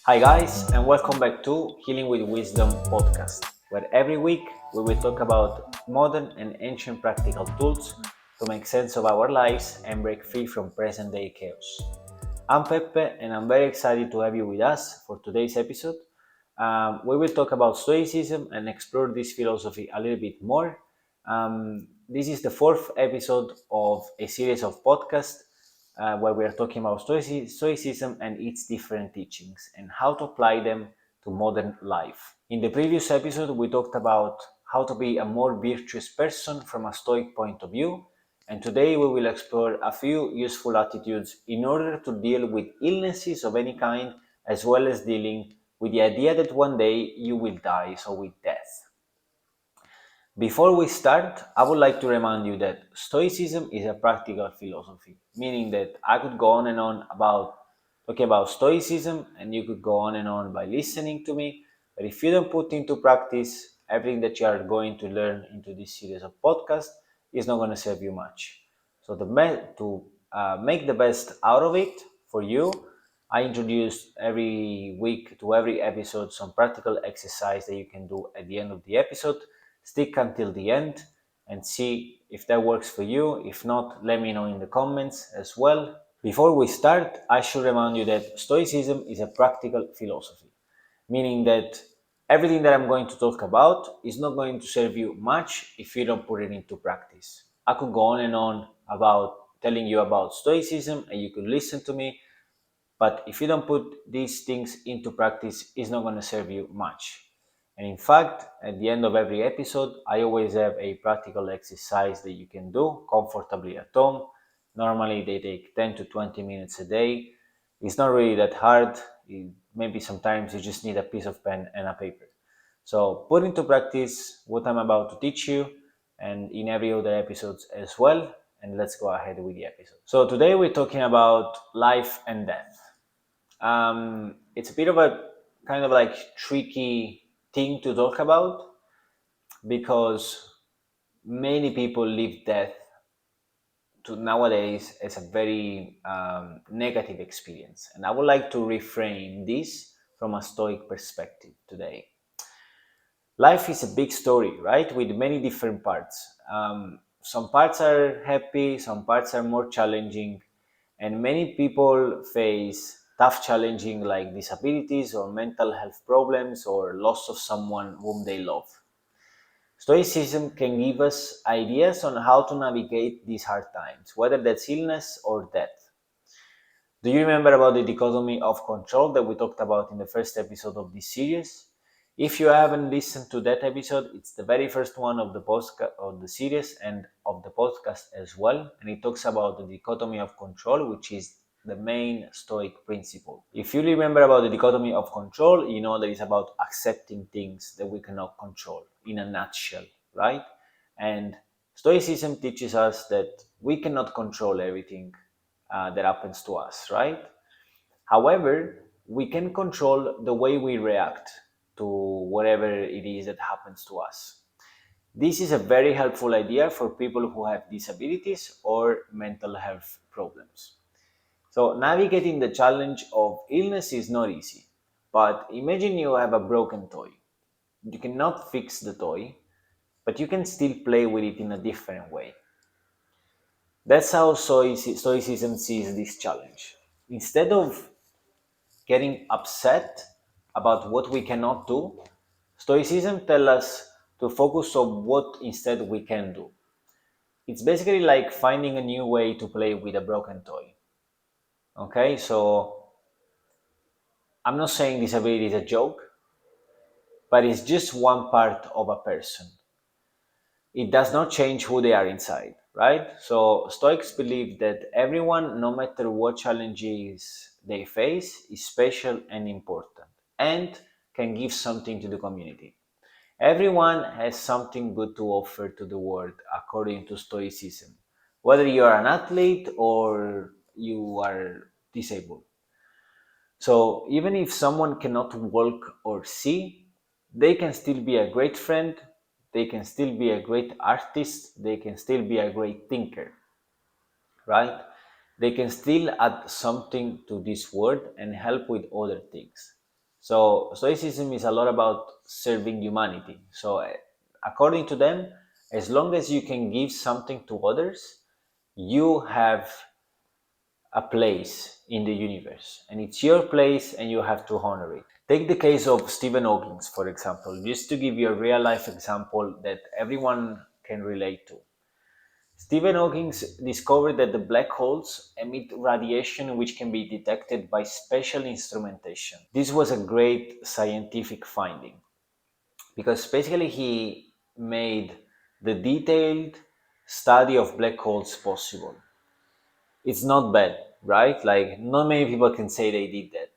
Hi, guys, and welcome back to Healing with Wisdom podcast, where every week we will talk about modern and ancient practical tools to make sense of our lives and break free from present day chaos. I'm Pepe, and I'm very excited to have you with us for today's episode. We will talk about Stoicism and explore this philosophy a little bit more. This is the fourth episode of a series of podcasts where we are talking about Stoicism and its different teachings and how to apply them to modern life. In the previous episode, we talked about how to be a more virtuous person from a Stoic point of view, and today we will explore a few useful attitudes in order to deal with illnesses of any kind, as well as dealing with the idea that one day you will die, so with death. Before we start, I would like to remind you that Stoicism is a practical philosophy, meaning that I could go on and on about talking about Stoicism, and you could go on and on by listening to me. But if you don't put into practice everything that you are going to learn into this series of podcasts, it's not going to serve you much. So to make the best out of it for you, I introduce every week to every episode some practical exercise that you can do at the end of the episode. Stick until the end and see if that works for you. If not, let me know in the comments as well. Before we start, I should remind you that Stoicism is a practical philosophy, meaning that everything that I'm going to talk about is not going to serve you much if you don't put it into practice. I could go on and on about telling you about Stoicism and you could listen to me, but if you don't put these things into practice, it's not going to serve you much. And in fact, at the end of every episode, I always have a practical exercise that you can do comfortably at home. Normally, they take 10 to 20 minutes a day. It's not really that hard. Maybe sometimes you just need a piece of pen and a paper. So put into practice what I'm about to teach you and in every other episodes as well. And let's go ahead with the episode. So today we're talking about life and death. It's a bit of a kind of like tricky thing to talk about because many people live death to nowadays as a very negative experience, and I would like to reframe this from a Stoic perspective today. Life is a big story, right, with many different parts. Some parts are happy, some parts are more challenging, and many people face tough challenging like disabilities or mental health problems or loss of someone whom they love. Stoicism can give us ideas on how to navigate these hard times, whether that's illness or death. Do you remember about the dichotomy of control that we talked about in the first episode of this series? If you haven't listened to that episode, it's the very first one of the podcast of the series and of the podcast as well, and it talks about the dichotomy of control, which is the main Stoic principle. If you remember about the dichotomy of control, you know that it's about accepting things that we cannot control in a nutshell, right? And Stoicism teaches us that we cannot control everything that happens to us, right? However, we can control the way we react to whatever it is that happens to us. This is a very helpful idea for people who have disabilities or mental health problems. So, navigating the challenge of illness is not easy, but imagine you have a broken toy. You cannot fix the toy, but you can still play with it in a different way. That's how Stoicism sees this challenge. Instead of getting upset about what we cannot do, Stoicism tells us to focus on what instead we can do. It's basically like finding a new way to play with a broken toy. Okay, so I'm not saying disability is a joke, but it's just one part of a person. It does not change who they are inside, right? So Stoics believe that everyone, no matter what challenges they face, is special and important and can give something to the community. Everyone has something good to offer to the world according to Stoicism, whether you are an athlete or you are disabled. So even if someone cannot walk or see, they can still be a great friend, they can still be a great artist, they can still be a great thinker, right? They can still add something to this world and help with other things. So Stoicism is a lot about serving humanity. So according to them, as long as you can give something to others, you have a place in the universe, and it's your place and you have to honor it. Take the case of Stephen Hawking, for example, just to give you a real life example that everyone can relate to. Stephen Hawking discovered that the black holes emit radiation which can be detected by special instrumentation. This was a great scientific finding because basically he made the detailed study of black holes possible. It's not bad, right? Like, not many people can say they did that.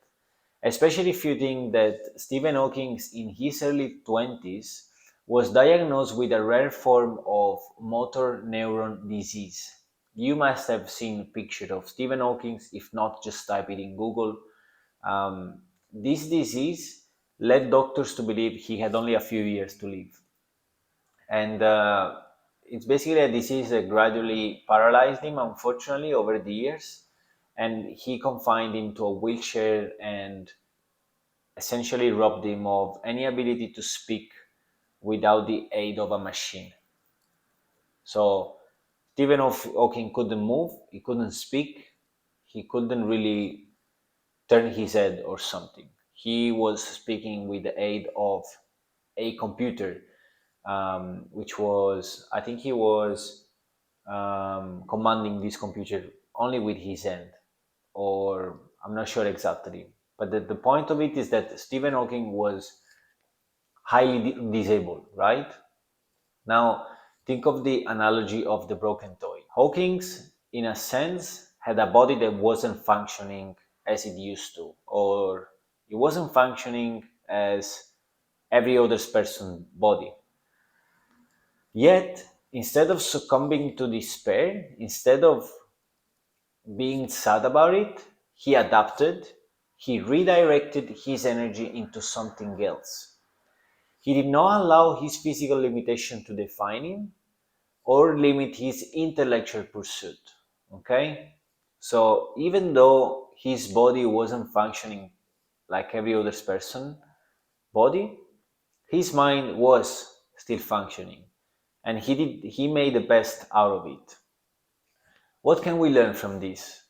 Especially if you think that Stephen Hawking, in his early 20s, was diagnosed with a rare form of motor neuron disease. You must have seen a picture of Stephen Hawking, if not, just type it in Google. This disease led doctors to believe he had only a few years to live. And it's basically a disease that gradually paralyzed him, unfortunately, over the years. And he confined him to a wheelchair and essentially robbed him of any ability to speak without the aid of a machine. So Stephen Hawking couldn't move, he couldn't speak, he couldn't really turn his head or something. He was speaking with the aid of a computer, which was, I think he was commanding this computer only with his hand, or I'm not sure exactly. But the point of it is that Stephen Hawking was highly disabled, right? Now, think of the analogy of the broken toy. Hawkins, in a sense, had a body that wasn't functioning as it used to, or it wasn't functioning as every other person's body. Yet, instead of succumbing to despair, instead of being sad about it, he adapted, he redirected his energy into something else. He did not allow his physical limitation to define him or limit his intellectual pursuit. Okay? So even though his body wasn't functioning like every other person body, his mind was still functioning. And he made the best out of it. What can we learn from this?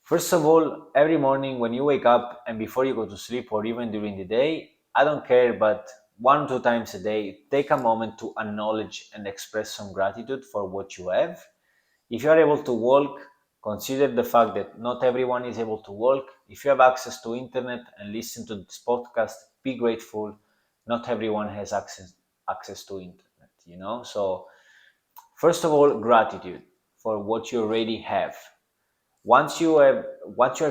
First of all, every morning when you wake up and before you go to sleep or even during the day, I don't care, but 1 or 2 times a day, take a moment to acknowledge and express some gratitude for what you have. If you are able to walk, consider the fact that not everyone is able to walk. If you have access to internet and listen to this podcast, be grateful. Not everyone has access to internet, you know? So first of all, gratitude for what you already have. Once you're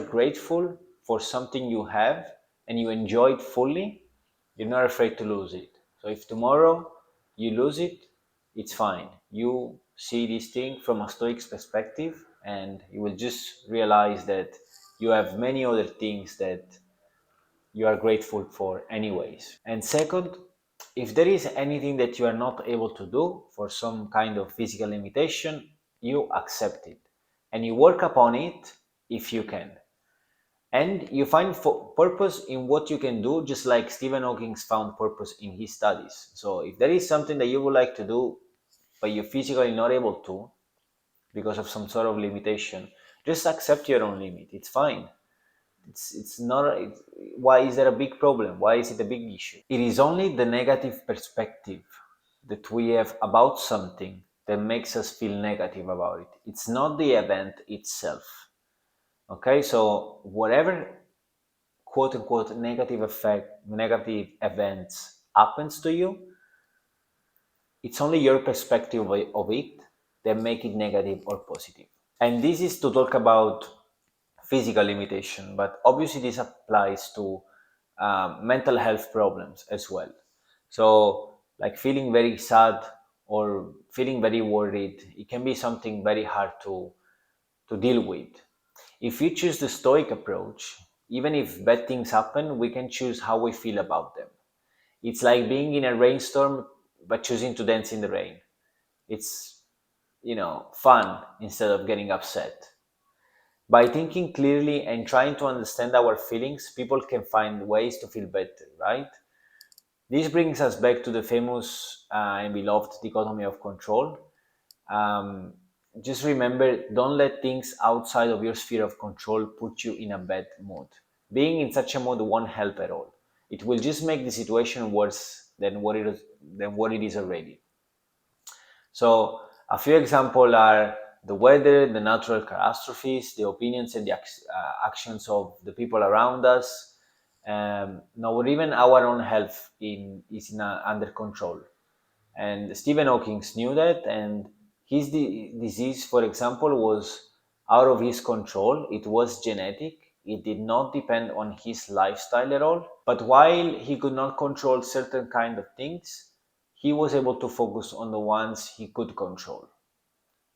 grateful for something you have and you enjoy it fully, you're not afraid to lose it. So if tomorrow you lose it, it's fine. You see this thing from a Stoic perspective, and you will just realize that you have many other things that you are grateful for anyways. And second, if there is anything that you are not able to do for some kind of physical limitation, you accept it and you work upon it if you can. And you find purpose in what you can do, just like Stephen Hawking found purpose in his studies. So if there is something that you would like to do, but you're physically not able to because of some sort of limitation, just accept your own limit. It's fine. It's not why is there a big problem? Why is it a big issue? It is only the negative perspective that we have about something that makes us feel negative about it. It's not the event itself. Okay, so whatever quote unquote negative events happens to you, it's only your perspective of it that make it negative or positive. And this is to talk about physical limitation, but obviously this applies to mental health problems as well. So, like feeling very sad or feeling very worried, it can be something very hard to deal with. If we choose the Stoic approach, even if bad things happen, we can choose how we feel about them. It's like being in a rainstorm but choosing to dance in the rain. It's, fun instead of getting upset. By thinking clearly and trying to understand our feelings, people can find ways to feel better, right? This brings us back to the famous and beloved dichotomy of control. Um, just remember, don't let things outside of your sphere of control put you in a bad mood. Being in such a mood won't help at all. It will just make the situation worse than what it is already. So a few examples are the weather, the natural catastrophes, the opinions and the actions of the people around us, or even our own health under control. And Stephen Hawking knew that, and his disease, for example, was out of his control. It was genetic. It did not depend on his lifestyle at all. But while he could not control certain kind of things, he was able to focus on the ones he could control,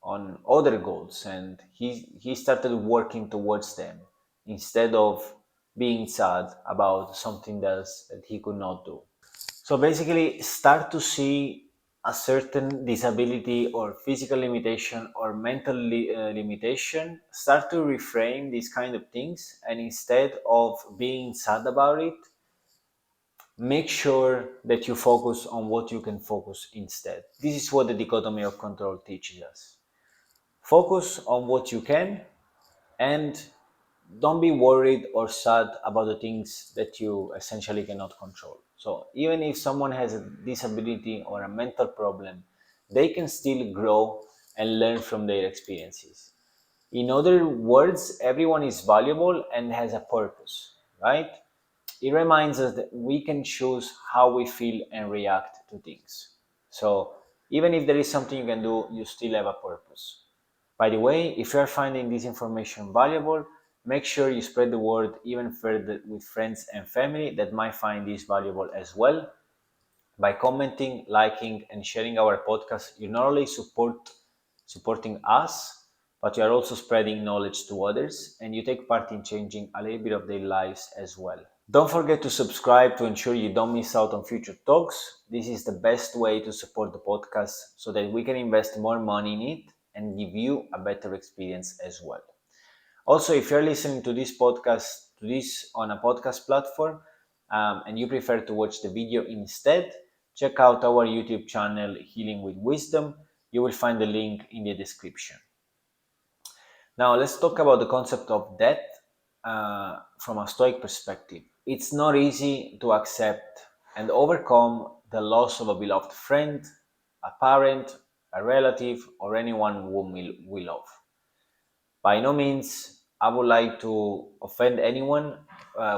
on other goals, and he started working towards them instead of being sad about something else that he could not do. So basically, start to see a certain disability or physical limitation or mental limitation, start to reframe these kind of things, and instead of being sad about it, make sure that you focus on what you can focus instead. This is what the dichotomy of control teaches us. Focus on what you can, and don't be worried or sad about the things that you essentially cannot control. So even if someone has a disability or a mental problem, they can still grow and learn from their experiences. In other words, everyone is valuable and has a purpose, right? It reminds us that we can choose how we feel and react to things. So even if there is something you can do, you still have a purpose. By the way, if you are finding this information valuable, make sure you spread the word even further with friends and family that might find this valuable as well. By commenting, liking, and sharing our podcast, you're not only supporting us, but you are also spreading knowledge to others, and you take part in changing a little bit of their lives as well. Don't forget to subscribe to ensure you don't miss out on future talks. This is the best way to support the podcast so that we can invest more money in it and give you a better experience as well. Also, if you're listening to this on a podcast platform, and you prefer to watch the video instead, check out our YouTube channel, Healing with Wisdom. You will find the link in the description. Now, let's talk about the concept of death from a Stoic perspective. It's not easy to accept and overcome the loss of a beloved friend, a parent, a relative, or anyone whom we love. By no means I would like to offend anyone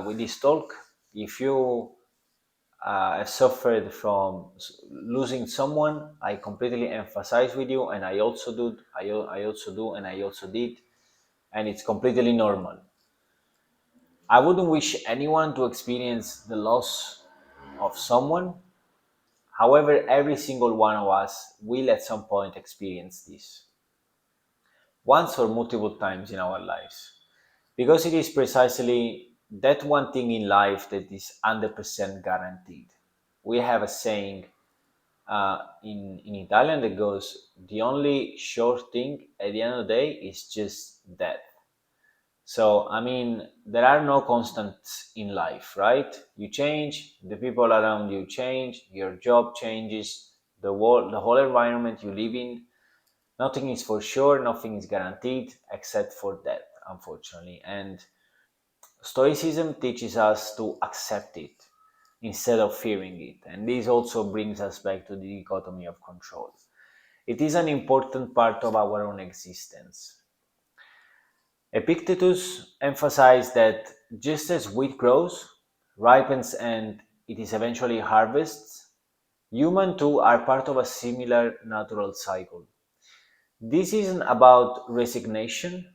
with this talk. If you have suffered from losing someone, I completely emphasize with you, and I also do. I also do, and I also did, and it's completely normal. I wouldn't wish anyone to experience the loss of someone. However, every single one of us will at some point experience this, once or multiple times in our lives. Because it is precisely that one thing in life that is 100% guaranteed. We have a saying in Italian that goes, the only sure thing at the end of the day is just death. So, I mean, there are no constants in life, right? You change, the people around you change, your job changes, the whole environment you live in. Nothing is for sure, nothing is guaranteed except for death, unfortunately. And Stoicism teaches us to accept it instead of fearing it. And this also brings us back to the dichotomy of control. It is an important part of our own existence. Epictetus emphasized that just as wheat grows, ripens, and it is eventually harvested, humans too are part of a similar natural cycle. This isn't about resignation,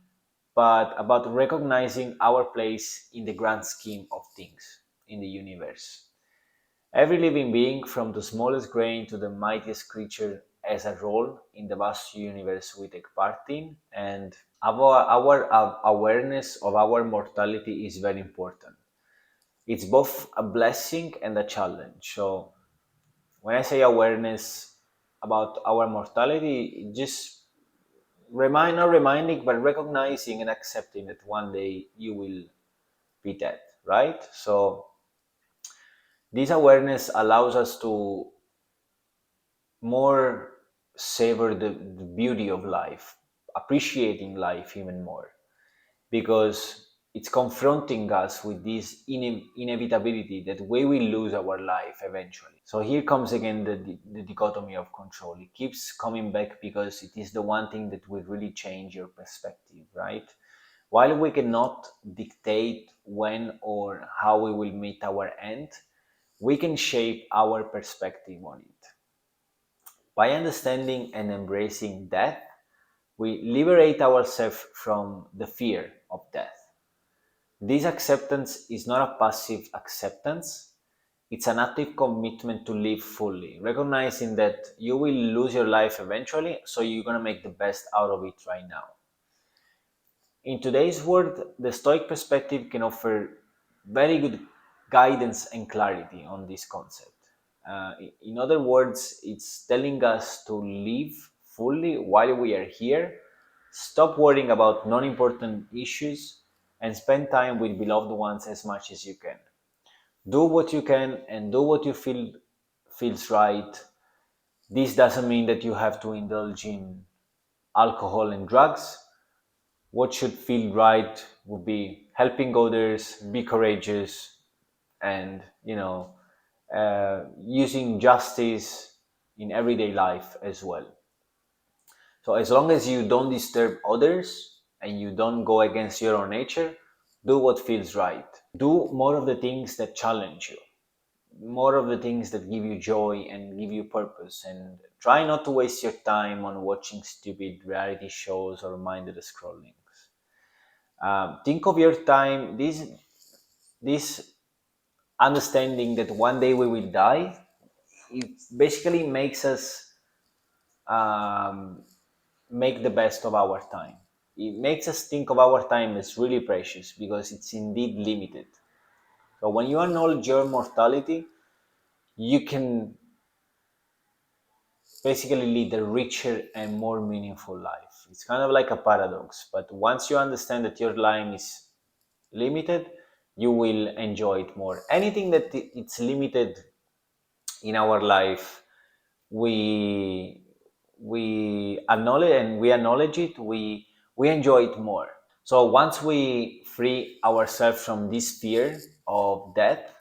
but about recognizing our place in the grand scheme of things in the universe. Every living being, from the smallest grain to the mightiest creature, has a role in the vast universe we take part in, and our awareness of our mortality is very important. It's both a blessing and a challenge. So, when I say awareness about our mortality, just not reminding, but recognizing and accepting that one day you will be dead, right? So this awareness allows us to more savor the beauty of life, appreciating life even more, because it's confronting us with this inevitability that we will lose our life eventually. So here comes again the dichotomy of control. It keeps coming back because it is the one thing that will really change your perspective, right? While we cannot dictate when or how we will meet our end, we can shape our perspective on it. By understanding and embracing death, we liberate ourselves from the fear of death. This acceptance is not a passive acceptance, it's an active commitment to live fully, recognizing that you will lose your life eventually, so you're going to make the best out of it right now. In today's world, the Stoic perspective can offer very good guidance and clarity on this concept. In other words, it's telling us to live fully while we are here, stop worrying about non important issues, and spend time with beloved ones as much as you can. Do what you can and do what you feel feels right. This doesn't mean that you have to indulge in alcohol and drugs. What should feel right would be helping others, be courageous, and using justice in everyday life as well. So as long as you don't disturb others and you don't go against your own nature, do what feels right. Do more of the things that challenge you, more of the things that give you joy and give you purpose, and try not to waste your time on watching stupid reality shows or mindless scrolling. Think of your time, this understanding that one day we will die, it basically makes us um, make the best of our time. It makes us think of our time as really precious because it's indeed limited. So when you acknowledge your mortality, you can basically lead a richer and more meaningful life. It's kind of like a paradox, but once you understand that your time is limited, you will enjoy it more. Anything that it's limited in our life, we we acknowledge it, we enjoy it more. So once we free ourselves from this fear of death,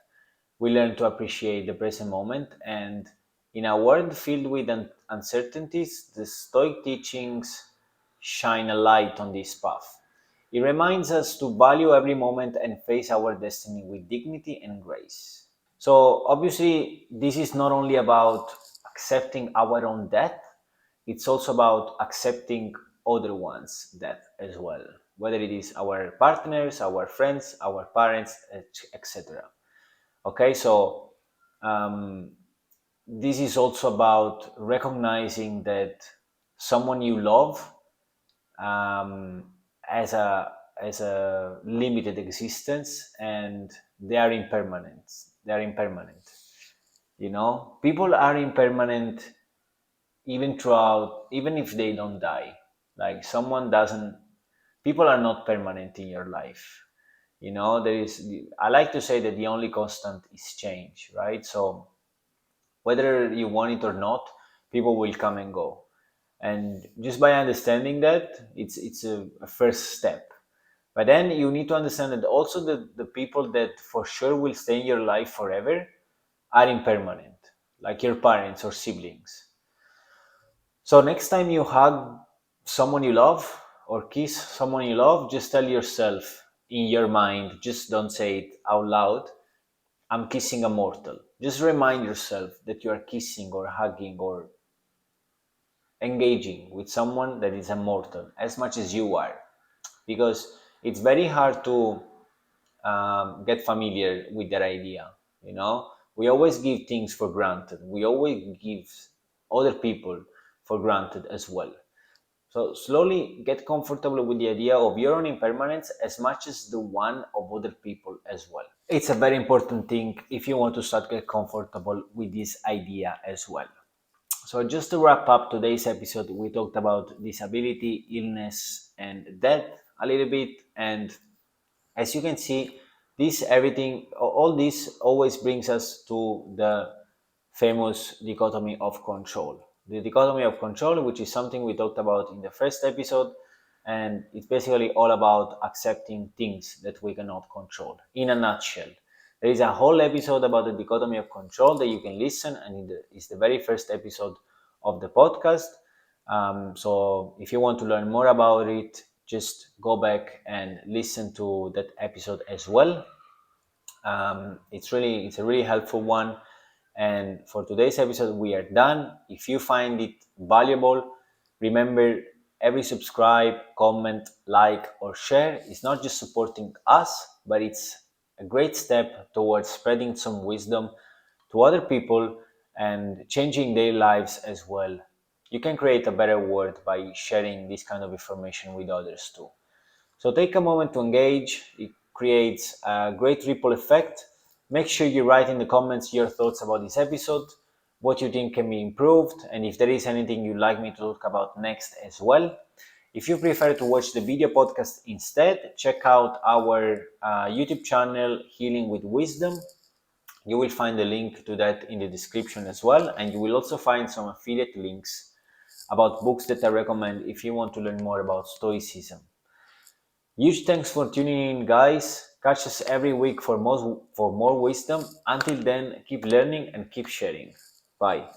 we learn to appreciate the present moment. And in a world filled with uncertainties, the Stoic teachings shine a light on this path. It reminds us to value every moment and face our destiny with dignity and grace. So, obviously, this is not only about accepting our own death, it's also about accepting other one's death as well, whether it is our partners, our friends, our parents, etc. Okay, so um, this is also about recognizing that someone you love um, as a limited existence, and they are impermanent. They are impermanent. People are impermanent even throughout, even if they don't die. Like someone doesn't. People are not permanent in your life. There is. I like to say that the only constant is change, right? So whether you want it or not, people will come and go. And just by understanding that, it's a first step. But then you need to understand that also the people that for sure will stay in your life forever are impermanent, like your parents or siblings. So next time you hug someone you love or kiss someone you love, just tell yourself in your mind, just don't say it out loud, I'm kissing a mortal. Just remind yourself that you are kissing or hugging or engaging with someone that is immortal as much as you are, because it's very hard to get familiar with that idea. We always give things for granted, we always give other people for granted as well. So slowly get comfortable with the idea of your own impermanence as much as the one of other people as well. It's a very important thing if you want to start get comfortable with this idea as well. So, just to wrap up today's episode, we talked about disability, illness, and death a little bit. And as you can see, this everything, all this always brings us to the famous dichotomy of control. The dichotomy of control, which is something we talked about in the first episode, and it's basically all about accepting things that we cannot control. In a nutshell, there is a whole episode about the dichotomy of control that you can listen, and it's the very first episode of the podcast. So if you want to learn more about it, just go back and listen to that episode as well. It's a really helpful one. And for today's episode, we are done. If you find it valuable, remember every subscribe, comment, like, or share is not just supporting us, but it's a great step towards spreading some wisdom to other people and changing their lives as well. You can create a better world by sharing this kind of information with others too. So take a moment to engage. It creates a great ripple effect. Make sure you write in the comments your thoughts about this episode, what you think can be improved, and if there is anything you'd like me to talk about next as well. If you prefer to watch the video podcast instead, check out our YouTube channel, Healing with Wisdom. You will find the link to that in the description as well, and you will also find some affiliate links about books that I recommend if you want to learn more about Stoicism. Huge thanks for tuning in, guys. Catch us every week for more wisdom. Until then, keep learning and keep sharing. Bye.